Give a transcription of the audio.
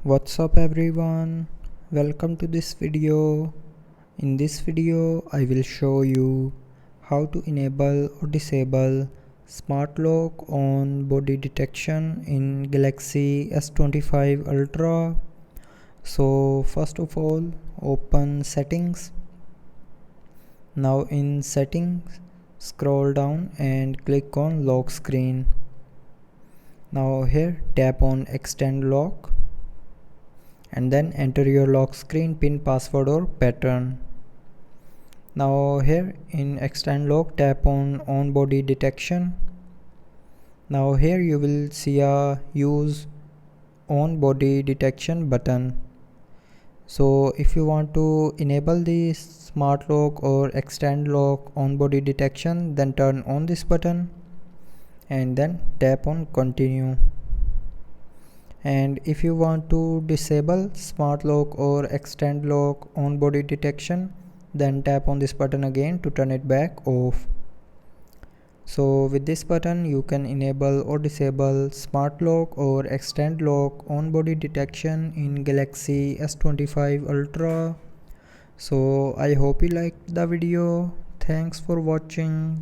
What's up everyone, welcome to this video. In this video I will show you how to enable or disable smart lock on body detection in Galaxy S25 Ultra. So first of all, open settings. Now in settings, scroll down and click on lock screen. Now here tap on extend lock and then enter your lock screen pin, password or pattern. Now here in extend lock, tap on body detection. Now here you will see a use on body detection button. So if you want to enable the smart lock or extend lock on body detection, then turn on this button and then tap on continue. And if you want to disable smart lock or extend lock on body detection, then tap on this button again to turn it back off. So with this button you can enable or disable smart lock or extend lock on body detection in Galaxy S25 Ultra. So I hope you liked the video. Thanks for watching.